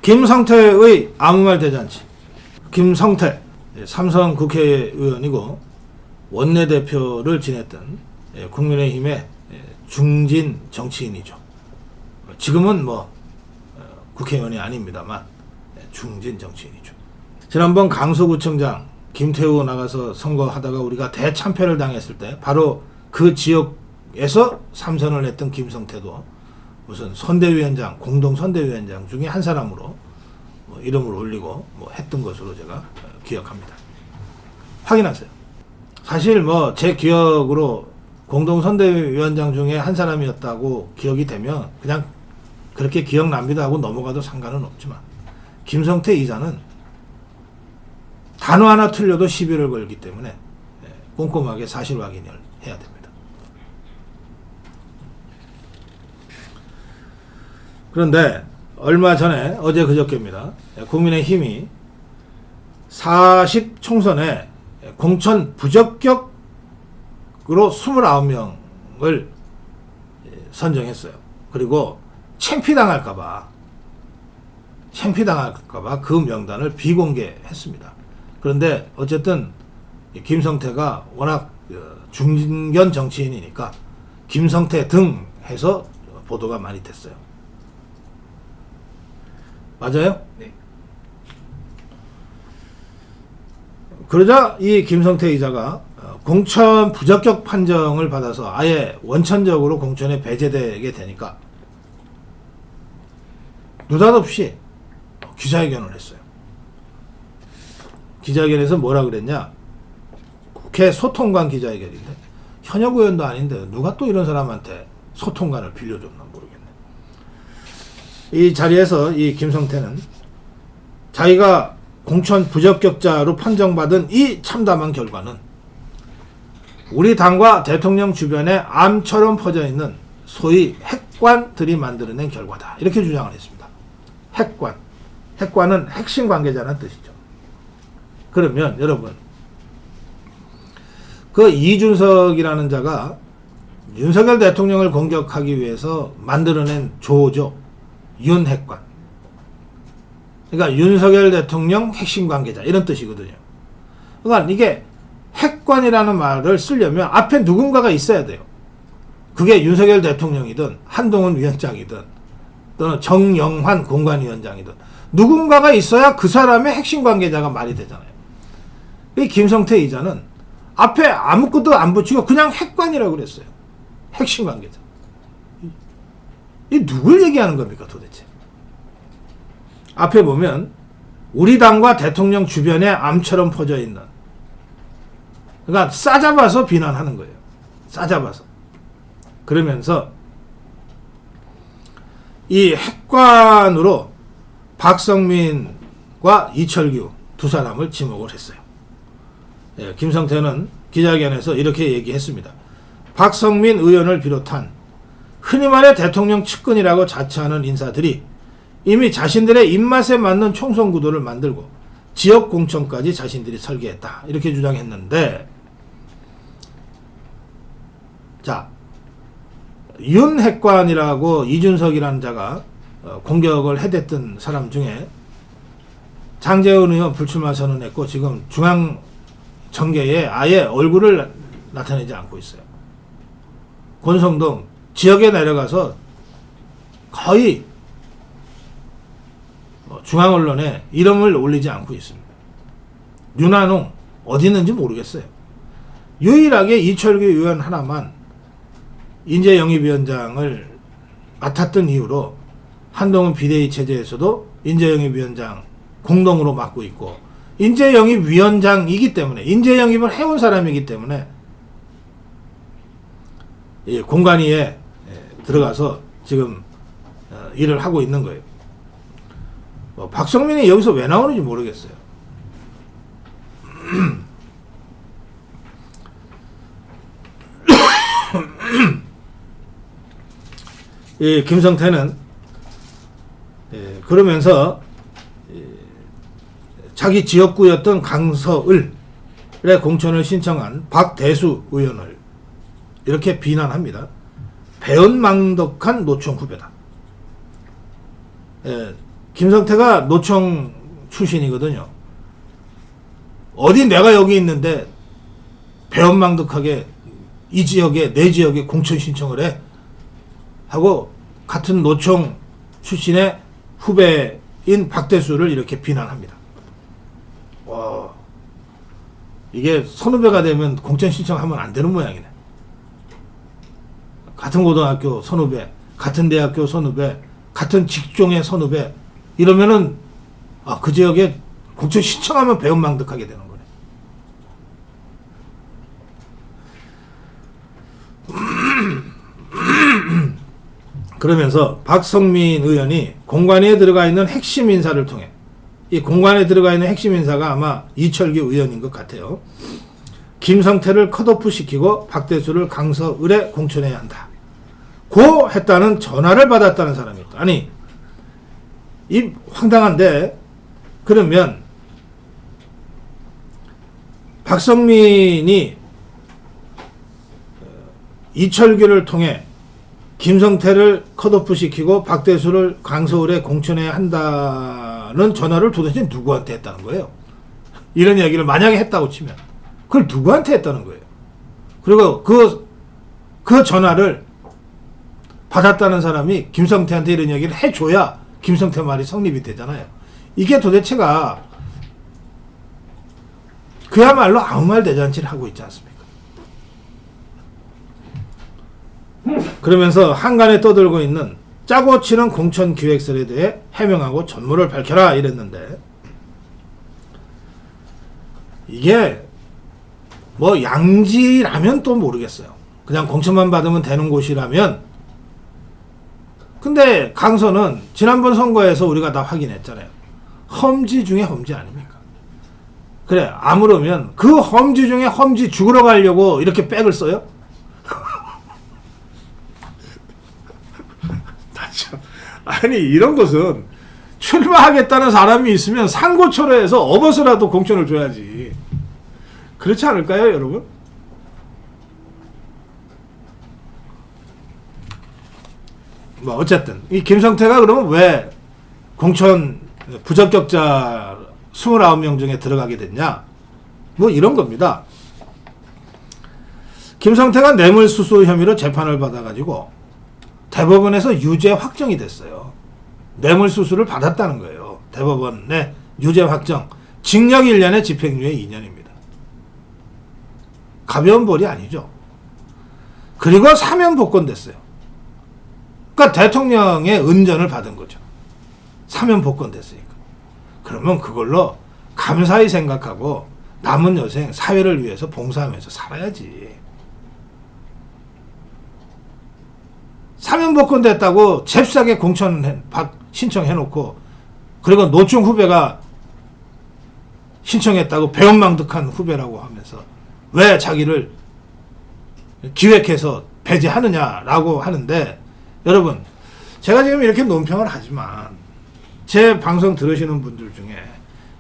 김성태의 아무 말 대잔치. 김성태 삼성 국회의원이고 원내대표를 지냈던 국민의힘의 중진 정치인이죠. 지금은 국회의원이 아닙니다만 중진 정치인이죠. 지난번 강서구청장 김태우 나가서 선거하다가 우리가 대참패를 당했을 때 바로 그 지역에서 3선을 했던 김성태도 무슨 선대위원장, 공동 선대위원장 중에 한 사람으로 이름을 올리고 했던 것으로 제가 기억합니다. 확인하세요. 사실 제 기억으로 공동 선대위원장 중에 한 사람이었다고 기억이 되면 그냥 그렇게 기억납니다 하고 넘어가도 상관은 없지만 김성태 이사는 단어 하나 틀려도 시비를 걸기 때문에 꼼꼼하게 사실 확인을 해야 됩니다. 그런데 얼마 전에 어제 그저께입니다. 국민의힘이 40 총선에 공천 부적격으로 29명을 선정했어요. 그리고 창피당할까봐 그 명단을 비공개했습니다. 그런데 어쨌든 김성태가 워낙 중견 정치인이니까 김성태 등 해서 보도가 많이 됐어요. 맞아요? 네. 그러자 이 김성태 이사가 공천 부적격 판정을 받아서 아예 원천적으로 공천에 배제되게 되니까 느닷없이 기자회견을 했어요. 기자회견에서 뭐라 그랬냐? 국회 소통관 기자회견인데 현역 의원도 아닌데 누가 또 이런 사람한테 소통관을 빌려줬나 모르겠네. 이 자리에서 이 김성태는 자기가 공천 부적격자로 판정받은 이 참담한 결과는 우리 당과 대통령 주변에 암처럼 퍼져 있는 소위 핵관들이 만들어낸 결과다. 이렇게 주장을 했습니다. 핵관은 핵심 관계자라는 뜻이죠. 그러면 여러분, 그 이준석이라는 자가 윤석열 대통령을 공격하기 위해서 만들어낸 조죠. 윤핵관. 그러니까 윤석열 대통령 핵심 관계자 이런 뜻이거든요. 그러니까 이게 핵관이라는 말을 쓰려면 앞에 누군가가 있어야 돼요. 그게 윤석열 대통령이든 한동훈 위원장이든 또는 정영환 공관위원장이든 누군가가 있어야 그 사람의 핵심 관계자가 말이 되잖아요. 이 김성태 이자는 앞에 아무것도 안 붙이고 그냥 핵관이라고 그랬어요. 핵심 관계자. 이 누굴 얘기하는 겁니까 도대체? 앞에 보면 우리 당과 대통령 주변에 암처럼 퍼져 있는, 그러니까 싸잡아서 비난하는 거예요. 싸잡아서. 그러면서 이 핵관으로 박성민과 이철규 두 사람을 지목을 했어요. 김성태는 기자회견에서 이렇게 얘기했습니다. 박성민 의원을 비롯한 흔히 말해 대통령 측근이라고 자처하는 인사들이 이미 자신들의 입맛에 맞는 총선 구도를 만들고 지역 공천까지 자신들이 설계했다. 이렇게 주장했는데, 자, 윤핵관이라고 이준석이라는 자가 공격을 해댔던 사람 중에 장제원 의원 불출마 선언했고 지금 중앙 정계에 아예 얼굴을 나타내지 않고 있어요. 권성동 지역에 내려가서 거의 중앙 언론에 이름을 올리지 않고 있습니다. 윤한홍 어디 있는지 모르겠어요. 유일하게 이철규 의원 하나만 인재영입위원장을 맡았던 이유로 한동훈 비대위 체제에서도 인재영입위원장 공동으로 맡고 있고 인재영입위원장이기 때문에 인재영입을 해온 사람이기 때문에 공관위에 들어가서 지금 일을 하고 있는 거예요. 박성민이 여기서 왜 나오는지 모르겠어요. 이 김성태는 그러면서 자기 지역구였던 강서을에 공천을 신청한 박대수 의원을 이렇게 비난합니다. 배은망덕한 노총 후배다. 김성태가 노총 출신이거든요. 어디 내가 여기 있는데 배은망덕하게 이 지역에 내 지역에 공천 신청을 해? 하고 같은 노총 출신의 후배인 박대수를 이렇게 비난합니다. 와, 이게 선후배가 되면 공천 신청하면 안 되는 모양이네. 같은 고등학교 선후배, 같은 대학교 선후배, 같은 직종의 선후배 이러면은 그 지역에 공천 신청하면 배은망덕하게 되는 거네. 그러면서 박성민 의원이 공관위에 들어가 있는 핵심 인사를 통해, 이 공관에 들어가 있는 핵심 인사가 아마 이철규 의원인 것 같아요. 김성태를 컷오프 시키고 박대수를 강서을에 공천해야 한다. 고 했다는 전화를 받았다는 사람이 있다. 아니, 이 황당한데, 그러면 박성민이 이철규를 통해 김성태를 컷오프 시키고 박대수를 강서울에 공천해야 한다는 전화를 도대체 누구한테 했다는 거예요? 이런 이야기를 만약에 했다고 치면 그걸 누구한테 했다는 거예요? 그리고 그 전화를 받았다는 사람이 김성태한테 이런 이야기를 해줘야 김성태 말이 성립이 되잖아요. 이게 도대체가 그야말로 아무 말 대잔치를 하고 있지 않습니까? 그러면서 한간에 떠들고 있는 짜고 치는 공천 기획설에 대해 해명하고 전모를 밝혀라 이랬는데, 이게 뭐 양지라면 또 모르겠어요. 그냥 공천만 받으면 되는 곳이라면. 근데 강서는 지난번 선거에서 우리가 다 확인했잖아요. 험지 중에 험지 아닙니까? 그래, 아무러면 그 험지 중에 험지 죽으러 가려고 이렇게 백을 써요? 아니, 이런 것은 출마하겠다는 사람이 있으면 상고초려해서 업어서라도 공천을 줘야지. 그렇지 않을까요, 여러분? 뭐 어쨌든 이 김성태가 그러면 왜 공천 부적격자 29명 중에 들어가게 됐냐? 뭐 이런 겁니다. 김성태가 뇌물수수 혐의로 재판을 받아가지고 대법원에서 유죄 확정이 됐어요. 뇌물수수를 받았다는 거예요. 대법원의 유죄 확정. 징역 1년에 집행유예 2년입니다. 가벼운 벌이 아니죠. 그리고 사면 복권됐어요. 그러니까 대통령의 은전을 받은 거죠. 사면 복권됐으니까. 그러면 그걸로 감사히 생각하고 남은 여생 사회를 위해서 봉사하면서 살아야지. 사면 복권됐다고 잽싸게 공천 신청해놓고, 그리고 노총 후배가 신청했다고 배은망덕한 후배라고 하면서 왜 자기를 기획해서 배제하느냐라고 하는데, 여러분, 제가 지금 이렇게 논평을 하지만 제 방송 들으시는 분들 중에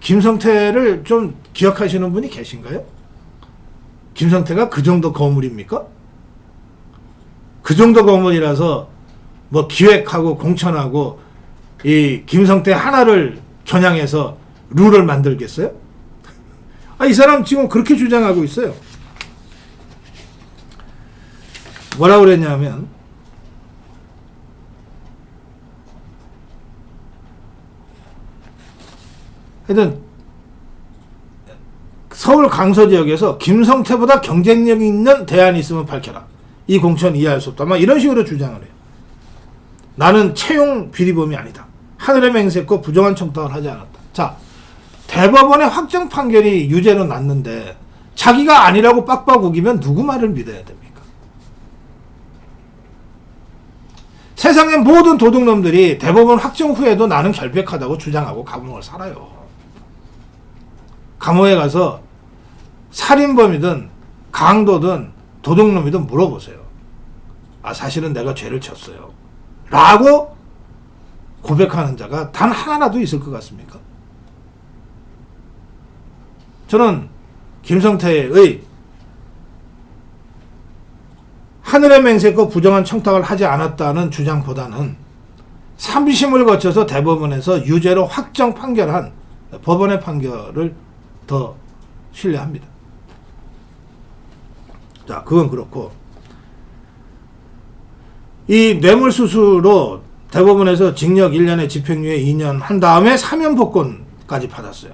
김성태를 좀 기억하시는 분이 계신가요? 김성태가 그 정도 거물입니까? 그 정도 거물이라서 뭐 기획하고 공천하고 이 김성태 하나를 겨냥해서 룰을 만들겠어요? 이 사람 지금 그렇게 주장하고 있어요. 뭐라고 그랬냐면, 하여튼 서울 강서 지역에서 김성태보다 경쟁력 있는 대안이 있으면 밝혀라. 이 공천 이해할 수 없다. 막 이런 식으로 주장을 해요. 나는 채용 비리범이 아니다. 하늘의 맹세코 부정한 청탁을 하지 않았다. 자, 대법원의 확정 판결이 유죄로 났는데 자기가 아니라고 빡빡 우기면 누구 말을 믿어야 됩니까? 세상의 모든 도둑놈들이 대법원 확정 후에도 나는 결백하다고 주장하고 감옥을 살아요. 감옥에 가서 살인범이든 강도든 도둑놈이든 물어보세요. 사실은 내가 죄를 졌어요. 라고 고백하는 자가 단 하나라도 있을 것 같습니까? 저는 김성태의 하늘의 맹세코 부정한 청탁을 하지 않았다는 주장보다는 3심을 거쳐서 대법원에서 유죄로 확정 판결한 법원의 판결을 더 신뢰합니다. 자, 그건 그렇고, 이 뇌물수수로 대법원에서 징역 1년에 집행유예 2년 한 다음에 사면복권까지 받았어요.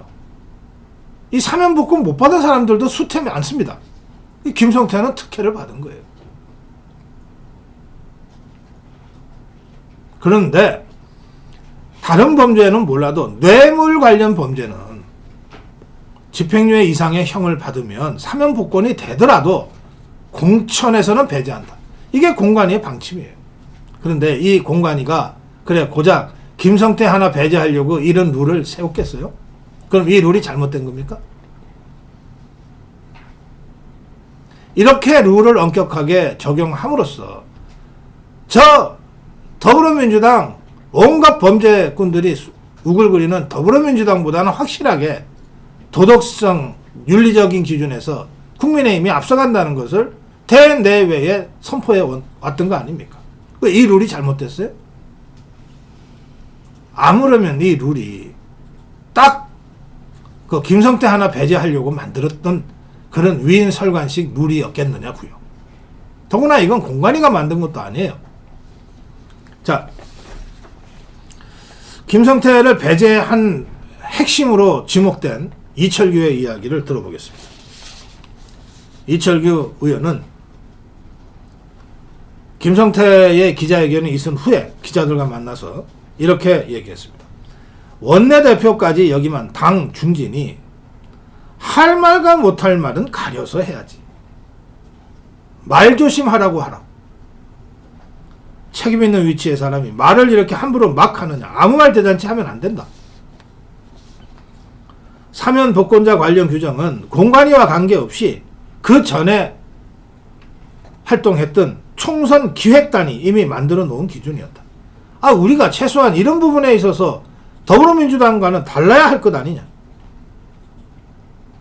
이 사면복권 못 받은 사람들도 수태 많습니다. 이 김성태는 특혜를 받은 거예요. 그런데 다른 범죄는 몰라도 뇌물 관련 범죄는 집행유예 이상의 형을 받으면 사면복권이 되더라도 공천에서는 배제한다. 이게 공관위의 방침이에요. 그런데 이 공관위가 그래 고작 김성태 하나 배제하려고 이런 룰을 세웠겠어요? 그럼 이 룰이 잘못된 겁니까? 이렇게 룰을 엄격하게 적용함으로써 저 더불어민주당 온갖 범죄꾼들이 우글거리는 더불어민주당보다는 확실하게 도덕성, 윤리적인 기준에서 국민의힘이 앞서간다는 것을 대내외에 선포해 왔던 거 아닙니까? 이 룰이 잘못됐어요? 아무러면 이 룰이 딱 그 김성태 하나 배제하려고 만들었던 그런 위인설관식 룰이었겠느냐고요. 더구나 이건 공관위가 만든 것도 아니에요. 자, 김성태를 배제한 핵심으로 지목된 이철규의 이야기를 들어보겠습니다. 이철규 의원은 김성태의 기자회견이 있은 후에 기자들과 만나서 이렇게 얘기했습니다. 원내대표까지 여기만 당 중진이 할 말과 못할 말은 가려서 해야지. 말 조심하라고 하라. 책임 있는 위치의 사람이 말을 이렇게 함부로 막 하느냐. 아무 말 대잔치 하면 안 된다. 사면 복권자 관련 규정은 공관위와 관계없이 그 전에 활동했던 총선 기획단이 이미 만들어 놓은 기준이었다. 우리가 최소한 이런 부분에 있어서 더불어민주당과는 달라야 할 것 아니냐.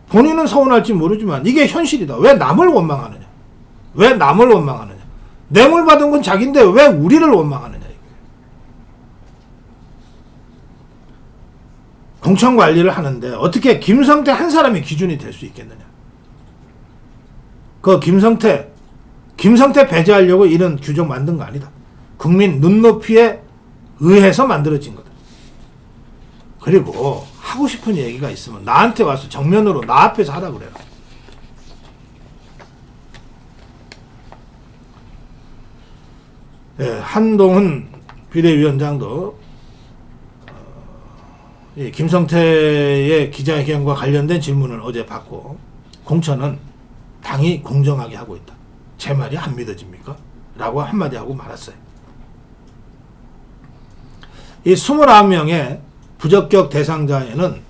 본인은 서운할지 모르지만 이게 현실이다. 왜 남을 원망하느냐. 왜 남을 원망하느냐. 뇌물 받은 건 자기인데 왜 우리를 원망하느냐. 공천관리를 하는데 어떻게 김성태 한 사람이 기준이 될 수 있겠느냐. 그 김성태 배제하려고 이런 규정 만든 거 아니다. 국민 눈높이에 의해서 만들어진 거다. 그리고 하고 싶은 얘기가 있으면 나한테 와서 정면으로 나 앞에서 하라 그래라. 예, 한동훈 비대위원장도 김성태의 기자회견과 관련된 질문을 어제 받고 공천은 당이 공정하게 하고 있다. 제 말이 안 믿어집니까? 라고 한마디 하고 말았어요. 이 29명의 부적격 대상자에는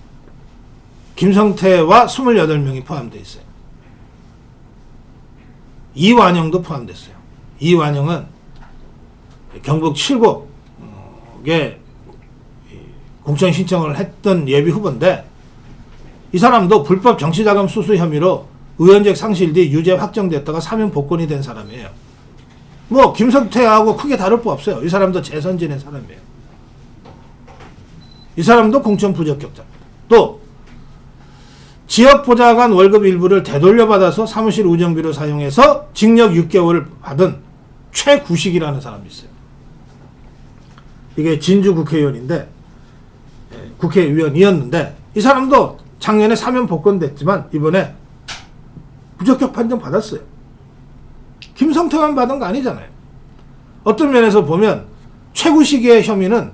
김성태와 28명이 포함되어 있어요. 이완영도 포함됐어요. 이완영은 경북 7곡에 공천 신청을 했던 예비 후보인데 이 사람도 불법 정치자금 수수 혐의로 의원직 상실 뒤 유죄 확정됐다가 사면 복권이 된 사람이에요. 뭐 김성태하고 크게 다를 바 없어요. 이 사람도 재선 지낸 사람이에요. 이 사람도 공천 부적격자입니다. 또 지역보좌관 월급 일부를 되돌려받아서 사무실 운영비로 사용해서 징역 6개월을 받은 최구식이라는 사람이 있어요. 이게 진주 국회의원인데 국회의원이었는데 이 사람도 작년에 사면 복권됐지만 이번에 부적격 판정 받았어요. 김성태만 받은 거 아니잖아요. 어떤 면에서 보면 최구식의 혐의는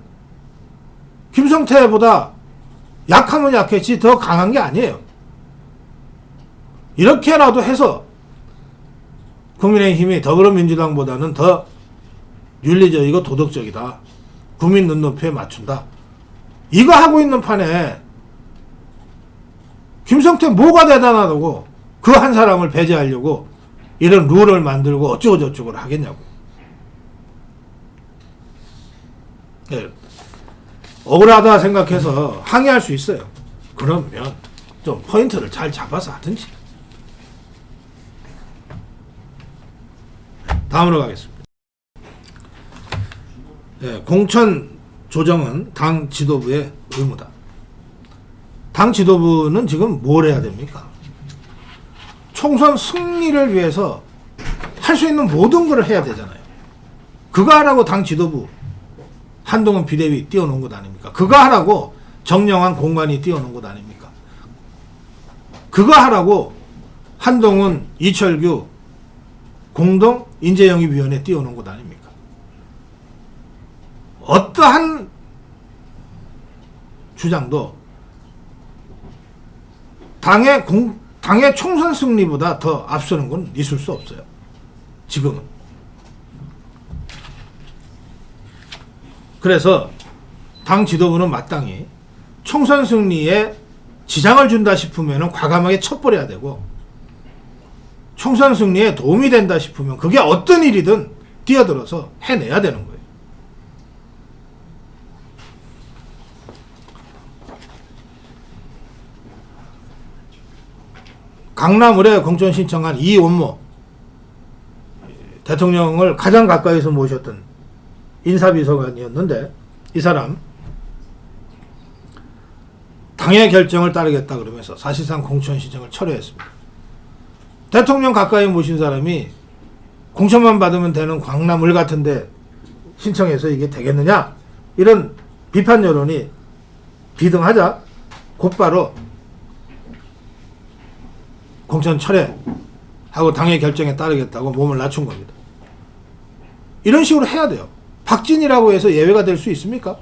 김성태보다 약하면 약했지 더 강한 게 아니에요. 이렇게라도 해서 국민의힘이 더불어민주당보다는 더 윤리적이고 도덕적이다. 국민 눈높이에 맞춘다. 이거 하고 있는 판에 김성태 뭐가 대단하다고 그 한 사람을 배제하려고 이런 룰을 만들고 어쩌고 저쩌고 하겠냐고. 네. 억울하다 생각해서 항의할 수 있어요. 그러면 좀 포인트를 잘 잡아서 하든지. 다음으로 가겠습니다. 네, 공천 조정은 당 지도부의 의무다. 당 지도부는 지금 뭘 해야 됩니까? 총선 승리를 위해서 할 수 있는 모든 걸 해야 되잖아요. 그거 하라고 당 지도부 한동훈 비대위 띄워놓은 것 아닙니까? 그거 하라고 정영환 공관이 띄워놓은 것 아닙니까? 그거 하라고 한동훈 이철규 공동 인재영입위원회 띄워놓은 것 아닙니까? 어떠한 주장도 당의 총선 승리보다 더 앞서는 건 있을 수 없어요. 지금은. 그래서 당 지도부는 마땅히 총선 승리에 지장을 준다 싶으면 과감하게 쳐버려야 되고, 총선 승리에 도움이 된다 싶으면 그게 어떤 일이든 뛰어들어서 해내야 되는 거예요. 강남을에 공천 신청한 이원모, 대통령을 가장 가까이서 모셨던 인사비서관이었는데, 이 사람 당의 결정을 따르겠다 그러면서 사실상 공천 신청을 철회했습니다. 대통령 가까이 모신 사람이 공천만 받으면 되는 광남을 같은데 신청해서 이게 되겠느냐, 이런 비판 여론이 비등하자 곧바로 공천 철회하고 당의 결정에 따르겠다고 몸을 낮춘 겁니다. 이런 식으로 해야 돼요. 박진이라고 해서 예외가 될 수 있습니까?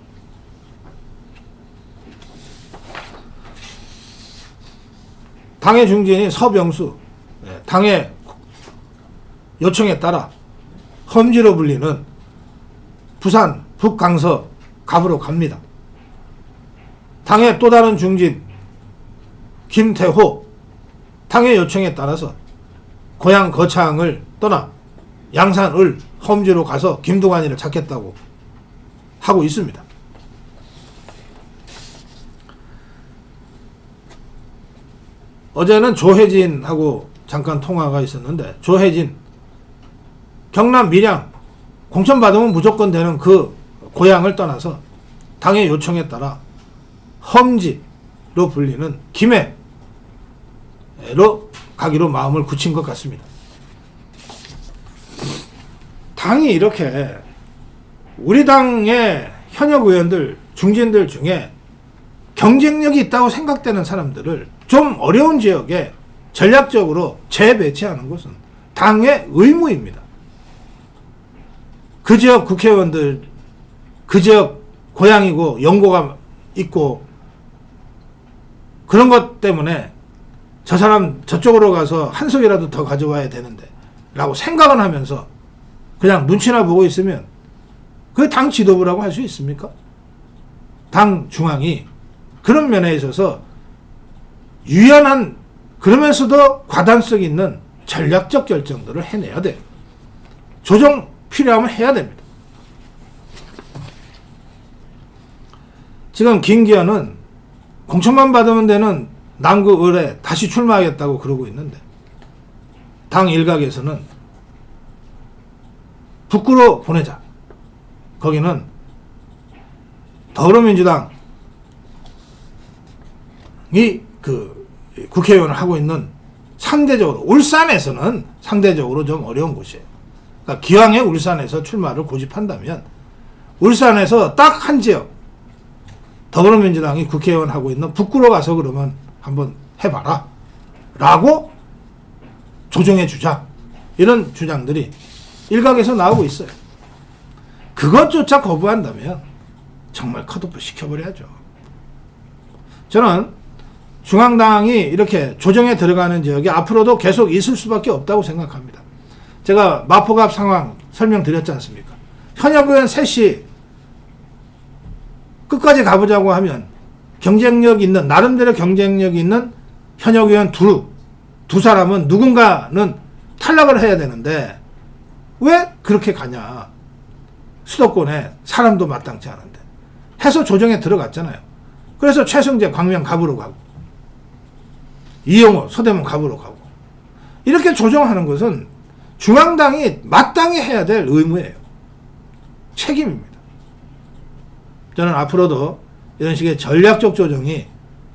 당의 중진인 서병수, 당의 요청에 따라 험지로 불리는 부산 북강서 갑으로 갑니다. 당의 또 다른 중진 김태호, 당의 요청에 따라서 고향 거창을 떠나 양산을 험지로 가서 김두관이를 찾겠다고 하고 있습니다. 어제는 조혜진하고 잠깐 통화가 있었는데, 조혜진 경남 밀양 공천 받으면 무조건 되는 그 고향을 떠나서 당의 요청에 따라 험지로 불리는 김해로 가기로 마음을 굳힌 것 같습니다. 당이 이렇게 우리 당의 현역 의원들, 중진들 중에 경쟁력이 있다고 생각되는 사람들을 좀 어려운 지역에 전략적으로 재배치하는 것은 당의 의무입니다. 그 지역 국회의원들, 그 지역 고향이고 연고가 있고 그런 것 때문에 저 사람 저쪽으로 가서 한 석이라도 더 가져와야 되는데 라고 생각은 하면서 그냥 눈치나 보고 있으면 그게 당 지도부라고 할 수 있습니까? 당 중앙이 그런 면에 있어서 유연한, 그러면서도 과단성 있는 전략적 결정들을 해내야 돼요. 조정 필요하면 해야 됩니다. 지금 김기현은 공천만 받으면 되는 남구 을에 다시 출마하겠다고 그러고 있는데, 당 일각에서는 북구로 보내자. 거기는 더불어민주당이 그 국회의원을 하고 있는, 상대적으로 울산에서는 상대적으로 좀 어려운 곳이에요. 그러니까 기왕에 울산에서 출마를 고집한다면 울산에서 딱 한 지역 더불어민주당이 국회의원 하고 있는 북구로 가서 그러면 한번 해봐라 라고 조정해 주자, 이런 주장들이 일각에서 나오고 있어요. 그것조차 거부한다면 정말 컷오프 시켜버려야죠. 저는 중앙당이 이렇게 조정에 들어가는 지역이 앞으로도 계속 있을 수밖에 없다고 생각합니다. 제가 마포갑 상황 설명드렸지 않습니까? 현역 의원 셋이 끝까지 가보자고 하면 경쟁력 있는, 나름대로 경쟁력 있는 현역 의원 두 사람은 누군가는 탈락을 해야 되는데 왜 그렇게 가냐. 수도권에 사람도 마땅치 않은데 해서 조정에 들어갔잖아요. 그래서 최승재 광명 갑으로 가고 이용호 서대문 갑으로 가고 이렇게 조정하는 것은 중앙당이 마땅히 해야 될 의무예요. 책임입니다. 저는 앞으로도 이런 식의 전략적 조정이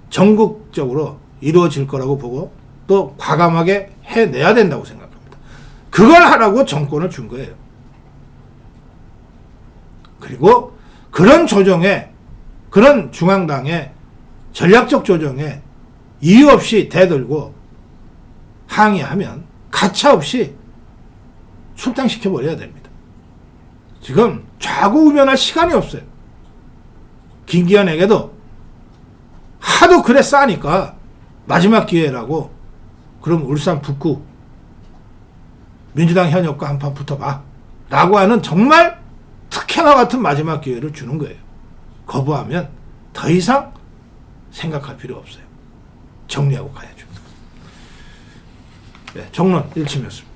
전국적으로 이루어질 거라고 보고 또 과감하게 해내야 된다고 생각합니다. 그걸 하라고 정권을 준 거예요. 그리고 그런 조정에, 그런 중앙당의 전략적 조정에 이유 없이 대들고 항의하면 가차없이 출당시켜버려야 됩니다. 지금 좌고우면할 시간이 없어요. 김기현에게도 하도 그래 싸니까 마지막 기회라고, 그럼 울산 북구 민주당 현역과 한판 붙어봐 라고 하는 정말 특혜와 같은 마지막 기회를 주는 거예요. 거부하면 더 이상 생각할 필요 없어요. 정리하고 가야죠. 네, 정론 일침이었습니다.